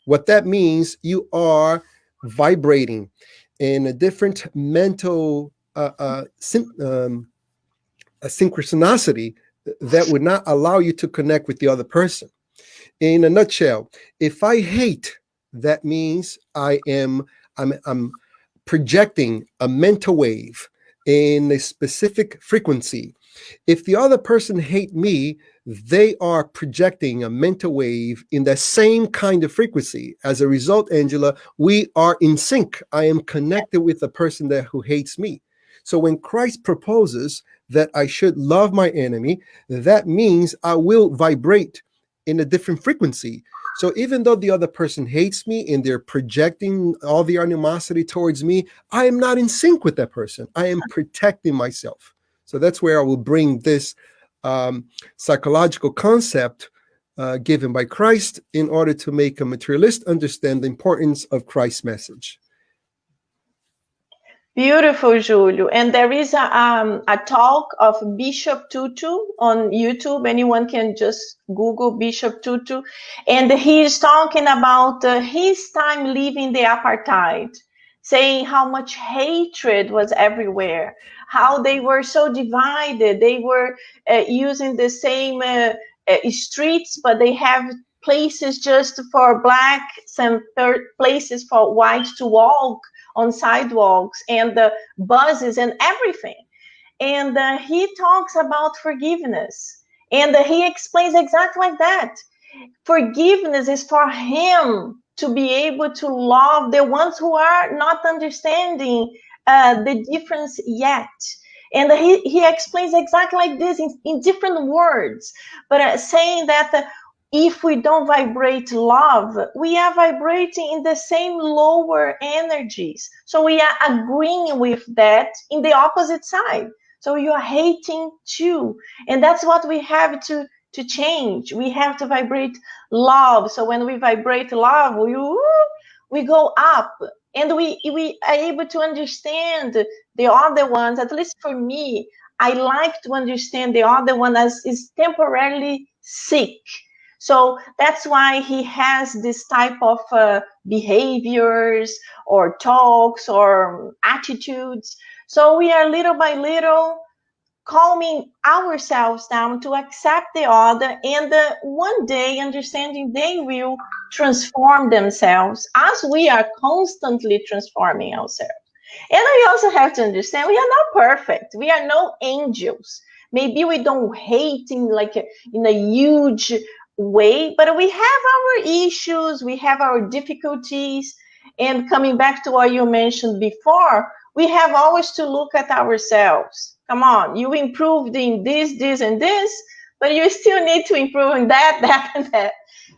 what that means, you are vibrating in a different mental a synchronicity that would not allow you to connect with the other person. In a nutshell, if I hate, that means I'm projecting a mental wave in a specific frequency. If the other person hate me, they are projecting a mental wave in the same kind of frequency. As a result, Angela, we are in sync. I am connected with the person who hates me. So when Christ proposes that I should love my enemy, that means I will vibrate in a different frequency. So even though the other person hates me and they're projecting all the animosity towards me, I am not in sync with that person. I am protecting myself. So that's where I will bring this psychological concept given by Christ in order to make a materialist understand the importance of Christ's message. Beautiful, Julio. And there is a talk of Bishop Tutu on YouTube. Anyone can just Google Bishop Tutu. And he's talking about his time leaving the apartheid, saying how much hatred was everywhere, how they were so divided. They were using the same streets, but they have places just for black, some places for white to walk on sidewalks and the buses and everything. And he talks about forgiveness. And he explains exactly like that. Forgiveness is for him to be able to love the ones who are not understanding the difference yet. And he explains exactly like this in different words, but saying that if we don't vibrate love, we are vibrating in the same lower energies. So we are agreeing with that in the opposite side. So you are hating too. And that's what we have to change. We have to vibrate love. So when we vibrate love, we go up, and we are able to understand the other ones. At least for me, I like to understand the other one as is temporarily sick. So that's why he has this type of behaviors or talks or attitudes. So we are little by little calming ourselves down to accept the other, and one day understanding they will transform themselves as we are constantly transforming ourselves. And I also have to understand we are not perfect. We are no angels. Maybe we don't hate in a huge way, but we have our issues, we have our difficulties. And coming back to what you mentioned before, we have always to look at ourselves. Come on, you improved in this, and this, but you still need to improve in that, that, and that.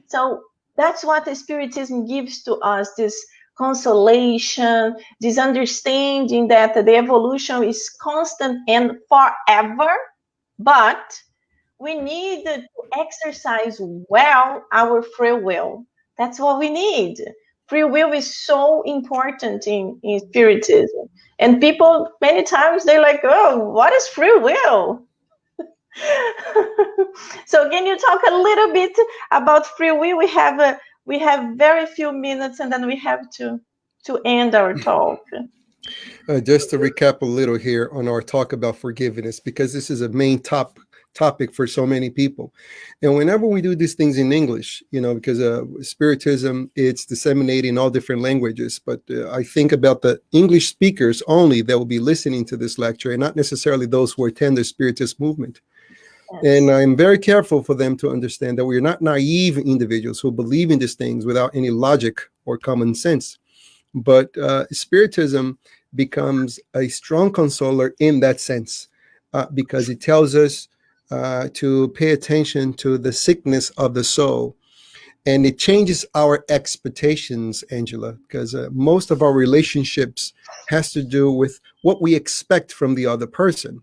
So that's what the Spiritism gives to us, this consolation, this understanding that the evolution is constant and forever, but we need to exercise well our free will. That's what we need. Free will is so important in Spiritism. And people, many times, they're like, oh, what is free will? So can you talk a little bit about free will? We have very few minutes, and then we have to end our talk. Just to recap a little here on our talk about forgiveness, because this is a main topic for so many people. And whenever we do these things in English, because Spiritism, it's disseminated in all different languages, but I think about the English speakers only that will be listening to this lecture, and not necessarily those who attend the Spiritist movement. Yes. And I'm very careful for them to understand that we're not naive individuals who believe in these things without any logic or common sense. But Spiritism becomes a strong consoler in that sense, because it tells us to pay attention to the sickness of the soul. And it changes our expectations, Angela, because most of our relationships has to do with what we expect from the other person.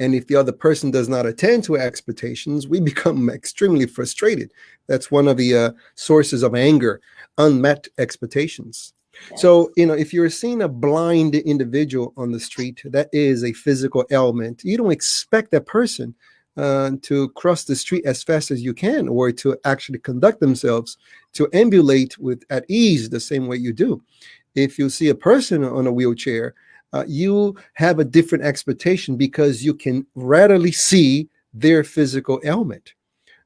And if the other person does not attend to expectations, we become extremely frustrated. That's one of the sources of anger, unmet expectations. So, if you're seeing a blind individual on the street, that is a physical ailment. You don't expect that person to cross the street as fast as you can, or to actually conduct themselves, to ambulate at ease the same way you do. If you see a person on a wheelchair, you have a different expectation because you can readily see their physical ailment.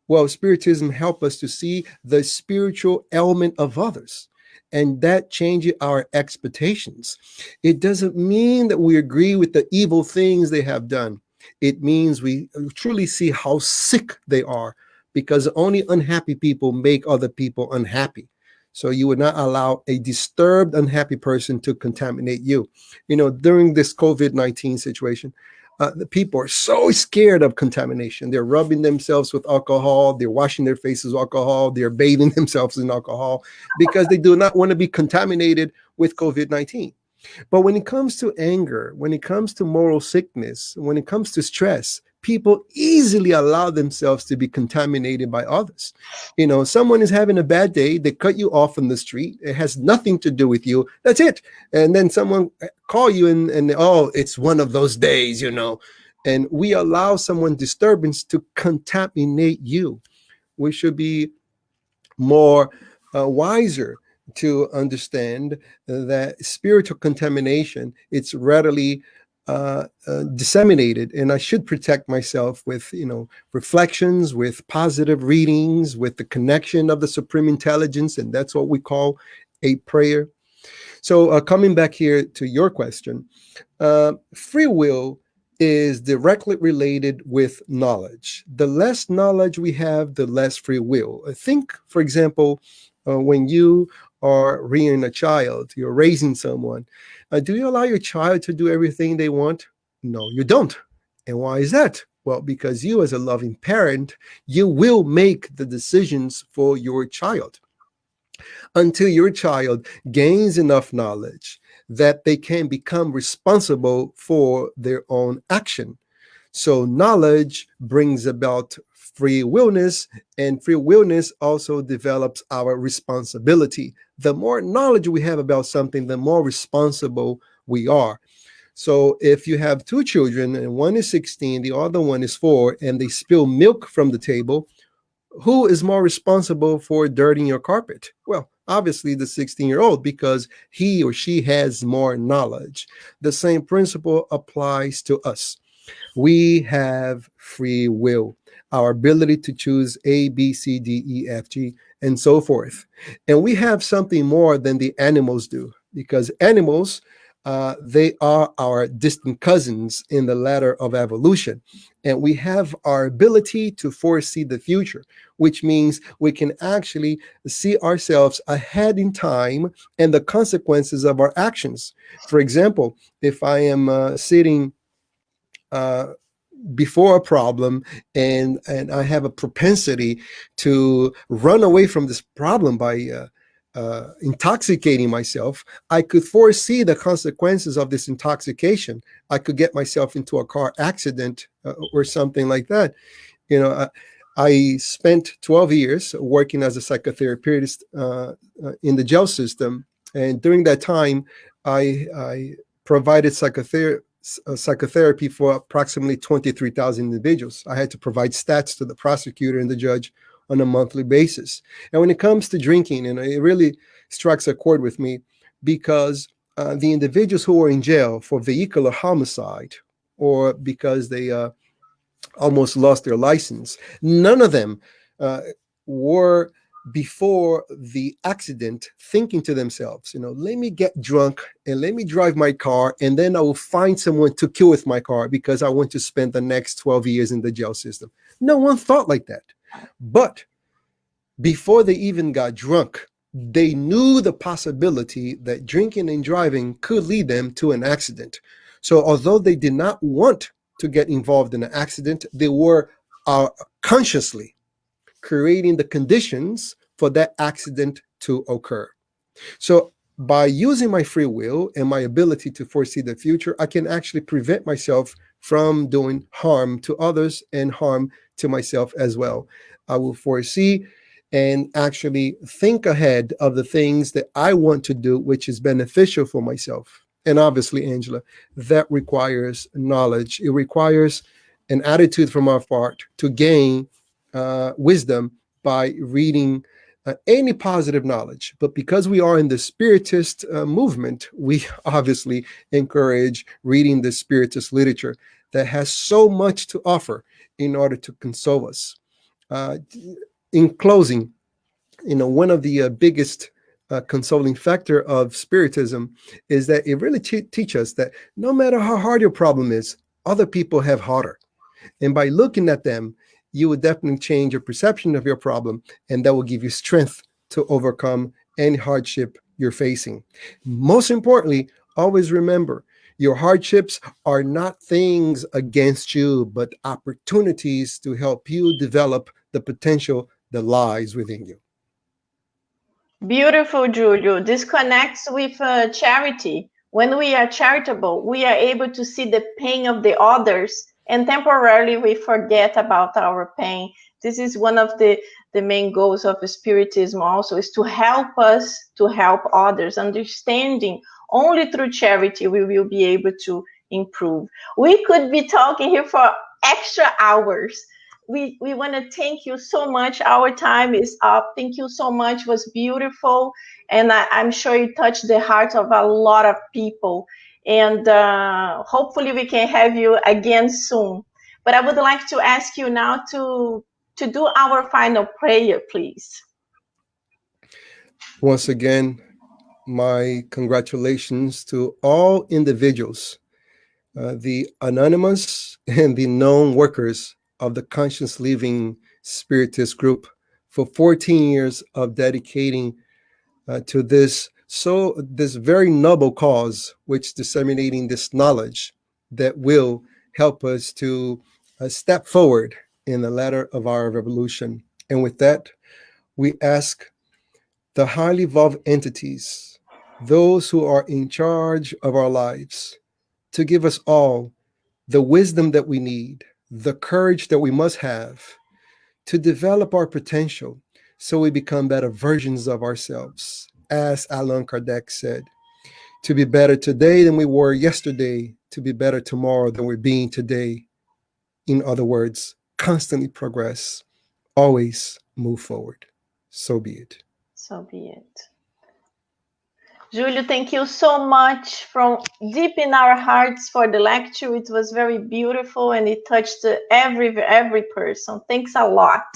Well, Spiritism helps us to see the spiritual ailment of others. And that changes our expectations. It doesn't mean that we agree with the evil things they have done. It means we truly see how sick they are, because only unhappy people make other people unhappy. So you would not allow a disturbed, unhappy person to contaminate you. During this COVID-19 situation, the people are so scared of contamination. They're rubbing themselves with alcohol. They're washing their faces with alcohol. They're bathing themselves in alcohol because they do not want to be contaminated with COVID-19. But when it comes to anger, when it comes to moral sickness, when it comes to stress, people easily allow themselves to be contaminated by others. Someone is having a bad day. They cut you off on the street. It has nothing to do with you. That's it. And then someone call you and oh, it's one of those days, and we allow someone disturbance to contaminate you. We should be more wiser to understand that spiritual contamination, it's readily disseminated, and I should protect myself with reflections, with positive readings, with the connection of the Supreme Intelligence, and that's what we call a prayer. So coming back here to your question, free will is directly related with knowledge. The less knowledge we have, the less free will. Think, for example, when you are rearing a child, you're raising someone. Do you allow your child to do everything they want? No, you don't. And why is that? Well, because you, as a loving parent, you will make the decisions for your child until your child gains enough knowledge that they can become responsible for their own action. So knowledge brings about free willness, and free willness also develops our responsibility. The more knowledge we have about something, the more responsible we are. So if you have two children and one is 16, the other one is 4, and they spill milk from the table, who is more responsible for dirtying your carpet? Well, obviously the 16-year-old, because he or she has more knowledge. The same principle applies to us. We have free will, our ability to choose A, B, C, D, E, F, G, and so forth. And we have something more than the animals do, because animals, they are our distant cousins in the ladder of evolution. And we have our ability to foresee the future, which means we can actually see ourselves ahead in time and the consequences of our actions. For example, if I am sitting uh, before a problem, and I have a propensity to run away from this problem by intoxicating myself, I could foresee the consequences of this intoxication. I could get myself into a car accident or something like that. You know, I spent 12 years working as a psychotherapist in the jail system, and during that time, I provided psychotherapy for approximately 23,000 individuals. I had to provide stats to the prosecutor and the judge on a monthly basis. And when it comes to drinking, and it really strikes a chord with me, because the individuals who were in jail for vehicular homicide, or because they almost lost their license, none of them uh, were before the accident thinking to themselves, let me get drunk and let me drive my car, and then I will find someone to kill with my car because I want to spend the next 12 years in the jail system. No one thought like that. But before they even got drunk, they knew the possibility that drinking and driving could lead them to an accident. So although they did not want to get involved in an accident, they were consciously creating the conditions for that accident to occur. So by using my free will and my ability to foresee the future, I can actually prevent myself from doing harm to others and harm to myself as well. I will foresee and actually think ahead of the things that I want to do, which is beneficial for myself. And obviously, Angela, that requires knowledge. It requires an attitude from our part to gain wisdom by reading any positive knowledge. But because we are in the Spiritist movement, we obviously encourage reading the Spiritist literature that has so much to offer in order to console us. Uh, in closing, one of the biggest consoling factor of Spiritism is that it really teaches us that no matter how hard your problem is, other people have harder. And by looking at them, you will definitely change your perception of your problem, and that will give you strength to overcome any hardship you're facing. Most importantly, always remember your hardships are not things against you, but opportunities to help you develop the potential that lies within you. Beautiful, Julio. This connects with charity. When we are charitable, we are able to see the pain of the others, and temporarily we forget about our pain. This is one of the main goals of Spiritism also, is to help us to help others. Understanding only through charity we will be able to improve. We could be talking here for extra hours. We want to thank you so much. Our time is up. Thank you so much. It was beautiful. And I'm sure you touched the heart of a lot of people. And hopefully we can have you again soon. But I would like to ask you now to do our final prayer, please. Once again, my congratulations to all individuals, the anonymous and the known workers of the Conscious Living Spiritist Group, for 14 years of dedicating to this very noble cause, which disseminating this knowledge that will help us to step forward in the ladder of our revolution. And with that, we ask the highly evolved entities, those who are in charge of our lives, to give us all the wisdom that we need, the courage that we must have to develop our potential so we become better versions of ourselves. As Allan Kardec said, to be better today than we were yesterday, to be better tomorrow than we're being today. In other words, constantly progress, always move forward. So be it. So be it. Julio, thank you so much from deep in our hearts for the lecture. It was very beautiful and it touched every person. Thanks a lot.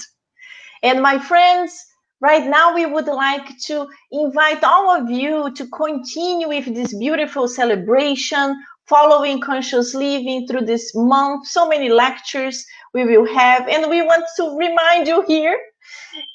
And my friends, right now we would like to invite all of you to continue with this beautiful celebration, following conscious living through this month. So many lectures we will have. And we want to remind you here,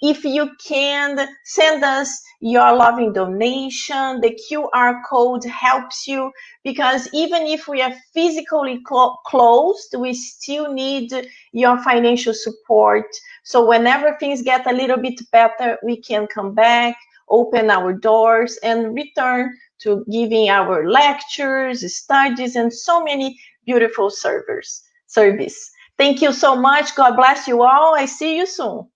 if you can send us your loving donation, the QR code helps you, because even if we are physically closed, we still need your financial support. So whenever things get a little bit better, we can come back, open our doors, and return to giving our lectures, studies, and so many beautiful service. Thank you so much. God bless you all. I see you soon.